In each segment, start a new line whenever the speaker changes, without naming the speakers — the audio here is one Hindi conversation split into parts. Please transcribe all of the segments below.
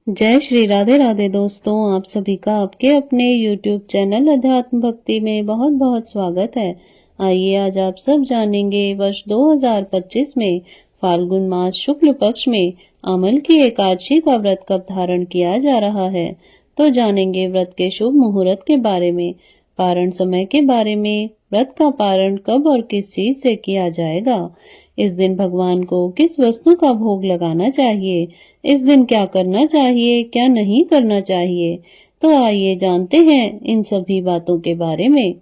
जय श्री राधे राधे दोस्तों, आप सभी का आपके अपने YouTube चैनल अध्यात्म भक्ति में बहुत बहुत स्वागत है। आइए आज आप सब जानेंगे वर्ष 2025 में फाल्गुन मास शुक्ल पक्ष में अमल की एकादशी का व्रत कब धारण किया जा रहा है। तो जानेंगे व्रत के शुभ मुहूर्त के बारे में, पारण समय के बारे में, व्रत का पारण कब और किस चीज से किया जाएगा, इस दिन भगवान को किस वस्तु का भोग लगाना चाहिए, इस दिन क्या करना चाहिए क्या नहीं करना चाहिए। तो आइए जानते हैं इन सभी बातों के बारे में।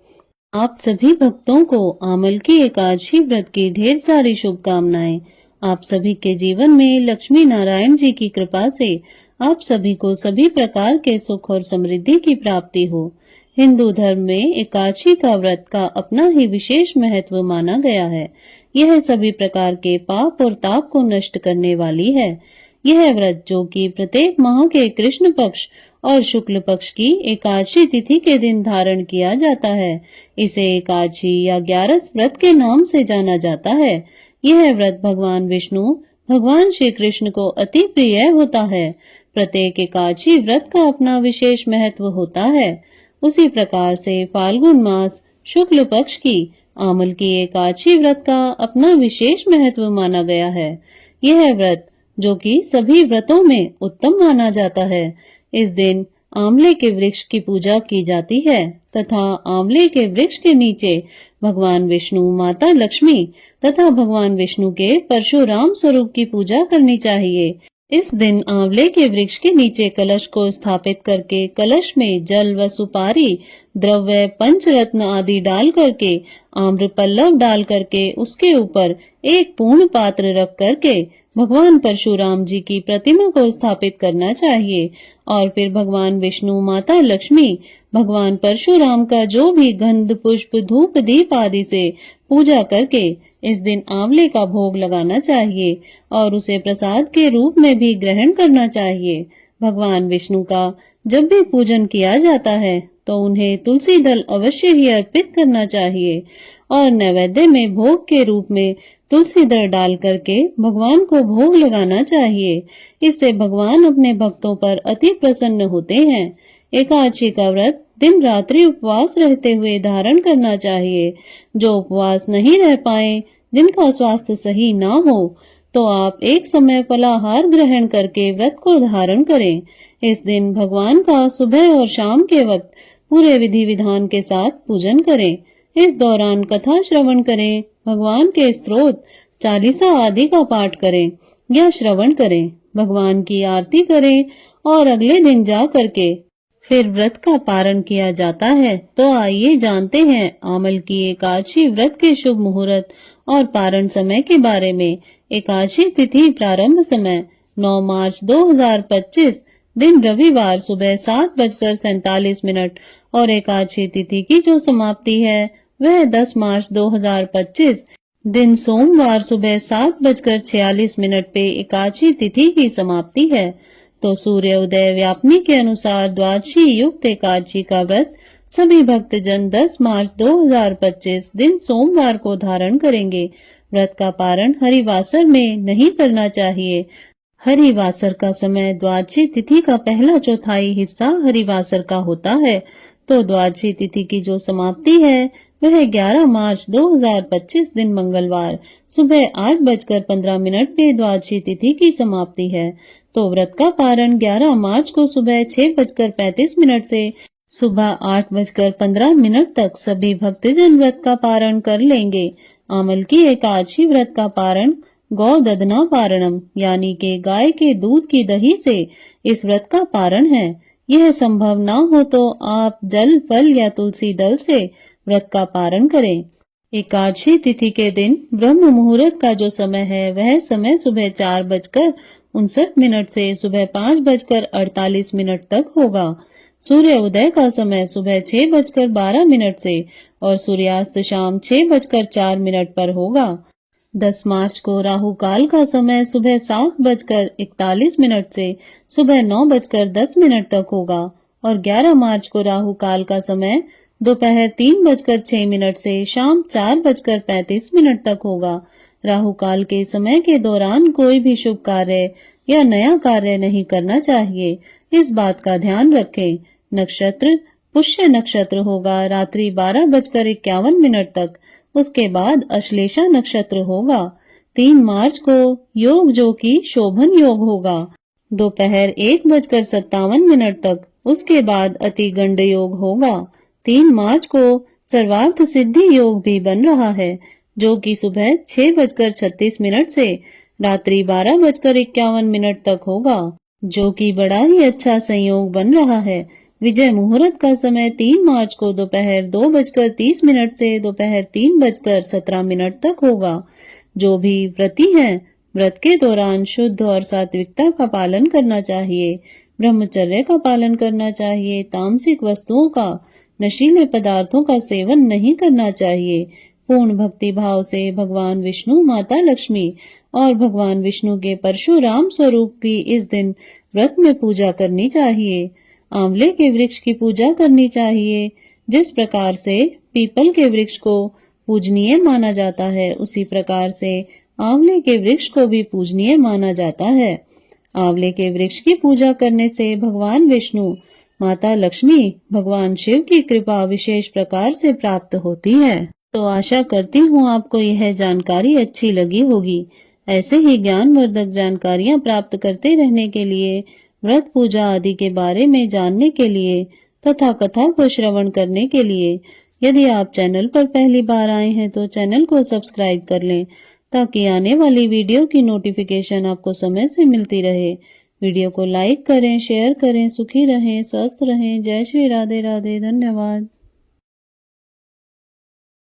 आप सभी भक्तों को आमल की एकादशी व्रत की ढेर सारी शुभकामनाएं। आप सभी के जीवन में लक्ष्मी नारायण जी की कृपा से आप सभी को सभी प्रकार के सुख और समृद्धि की प्राप्ति हो। हिंदू धर्म में एकादशी का व्रत का अपना ही विशेष महत्व माना गया है। यह सभी प्रकार के पाप और ताप को नष्ट करने वाली है। यह व्रत जो कि प्रत्येक माह के कृष्ण पक्ष और शुक्ल पक्ष की एकादशी तिथि के दिन धारण किया जाता है। इसे एकादशी या 11 व्रत के नाम से जाना जाता है। यह व्रत भगवान विष्णु भगवान श्री कृष्ण को अति प्रिय होता है। प्रत्येक एकादशी व्रत का अपना विशेष महत्व होता है। उसी प्रकार से फाल्गुन मास शुक्ल पक्ष की आमल की एकादशी व्रत का अपना विशेष महत्व माना गया है। यह व्रत जो कि सभी व्रतों में उत्तम माना जाता है। इस दिन आंवले के वृक्ष की पूजा की जाती है तथा आंवले के वृक्ष के नीचे भगवान विष्णु, माता लक्ष्मी तथा भगवान विष्णु के परशुराम स्वरूप की पूजा करनी चाहिए। इस दिन आंवले के वृक्ष के नीचे कलश को स्थापित करके कलश में जल व सुपारी, द्रव्य, पंचरत्न आदि डाल करके, आम्र पल्लव डाल करके उसके ऊपर एक पूर्ण पात्र रख करके भगवान परशुराम जी की प्रतिमा को स्थापित करना चाहिए और फिर भगवान विष्णु, माता लक्ष्मी, भगवान परशुराम का जो भी गंध, पुष्प, धूप, दीप आदि से पूजा करके इस दिन आंवले का भोग लगाना चाहिए और उसे प्रसाद के रूप में भी ग्रहण करना चाहिए। भगवान विष्णु का जब भी पूजन किया जाता है तो उन्हें तुलसी दल अवश्य ही अर्पित करना चाहिए और नैवेद्य में भोग के रूप में तुलसी दल डाल करके भगवान को भोग लगाना चाहिए। इससे भगवान अपने भक्तों पर अति प्रसन्न होते हैं। एकादशी का व्रत दिन रात्रि उपवास रहते हुए धारण करना चाहिए। जो उपवास नहीं रह पाए, जिनका स्वास्थ्य सही ना हो, तो आप एक समय फलाहार ग्रहण करके व्रत को धारण करें। इस दिन भगवान का सुबह और शाम के वक्त पूरे विधि विधान के साथ पूजन करें। इस दौरान कथा श्रवण करें, भगवान के स्तोत्र, चालीसा आदि का पाठ करें या श्रवण करें, भगवान की आरती करें और अगले दिन जा करके फिर व्रत का पारण किया जाता है। तो आइए जानते हैं आमल की एकादशी व्रत के शुभ मुहूर्त और पारण समय के बारे में। एकादशी तिथि प्रारंभ समय 9 मार्च 2025 दिन रविवार सुबह 7:47 और एकादशी तिथि की जो समाप्ति है वह 10 मार्च 2025 दिन सोमवार सुबह 7:46 पे एकादशी तिथि की समाप्ति है। तो सूर्य उदय व्यापनी के अनुसार द्वादशी युक्त एकादशी का व्रत सभी भक्तजन 10 मार्च 2025 दिन सोमवार को धारण करेंगे। व्रत का पारण हरिवासर में नहीं करना चाहिए। हरिवासर का समय द्वादशी तिथि का पहला चौथाई हिस्सा हरिवासर का होता है। तो द्वादशी तिथि की जो समाप्ति है वह 11 मार्च 2025 दिन मंगलवार सुबह 8:15 पे द्वादशी तिथि की समाप्ति है। तो व्रत का पारण 11 मार्च को सुबह 6:35 से सुबह 8:15 तक सभी भक्तजन व्रत का पारण कर लेंगे। आमल की एकादशी व्रत का पारण गौ ददना पारणम यानी के गाय के दूध की दही से इस व्रत का पारण है। यह संभव ना हो तो आप जल, फल या तुलसी दल से व्रत का पारण करें। एकादशी तिथि के दिन ब्रह्म मुहूर्त का जो समय है वह समय सुबह 4:59 से सुबह 5:48 तक होगा। सूर्य उदय का समय सुबह 6:12 से और सूर्यास्त शाम 6:04 पर होगा। 10 मार्च को राहु काल का समय सुबह 7:41 से सुबह 9:10 तक होगा और 11 मार्च को राहु काल का समय दोपहर 3:06 से शाम 4:35 तक होगा। राहु काल के समय के दौरान कोई भी शुभ कार्य या नया कार्य नहीं करना चाहिए, इस बात का ध्यान रखें। नक्षत्र पुष्य नक्षत्र होगा रात्रि 12:51 तक। उसके बाद अश्लेषा नक्षत्र होगा 3 मार्च को। योग जो कि शोभन योग होगा दोपहर 1:57 तक। उसके बाद अति गंड योग होगा 3 मार्च को। सर्वार्थ सिद्धि योग भी बन रहा है जो कि सुबह 6:36 से रात्रि 12:51 तक होगा, जो कि बड़ा ही अच्छा संयोग बन रहा है। विजय मुहूर्त का समय 3 मार्च को दोपहर 2:30 से दोपहर 3:17 तक होगा। जो भी व्रती हैं, व्रत के दौरान शुद्ध और सात्विकता का पालन करना चाहिए, ब्रह्मचर्य का पालन करना चाहिए, तामसिक वस्तुओं का, नशीले पदार्थों का सेवन नहीं करना चाहिए। पूर्ण भक्ति भाव से भगवान विष्णु, माता लक्ष्मी और भगवान विष्णु के परशुराम स्वरूप की इस दिन व्रत में पूजा करनी चाहिए। आंवले के वृक्ष की पूजा करनी चाहिए। जिस प्रकार से पीपल के वृक्ष को पूजनीय माना जाता है, उसी प्रकार से आंवले के वृक्ष को भी पूजनीय माना जाता है। आंवले के वृक्ष की पूजा करने से भगवान विष्णु, माता लक्ष्मी, भगवान शिव की कृपा विशेष प्रकार से प्राप्त होती है। तो आशा करती हूँ आपको यह जानकारी अच्छी लगी होगी। ऐसे ही ज्ञानवर्धक जानकारियाँ प्राप्त करते रहने के लिए, व्रत पूजा आदि के बारे में जानने के लिए तथा कथा को श्रवण करने के लिए यदि आप चैनल पर पहली बार आए हैं तो चैनल को सब्सक्राइब कर लें ताकि आने वाली वीडियो की नोटिफिकेशन आपको समय से मिलती रहे। वीडियो को लाइक करें, शेयर करें। सुखी रहें, स्वस्थ रहें। जय श्री राधे राधे। धन्यवाद।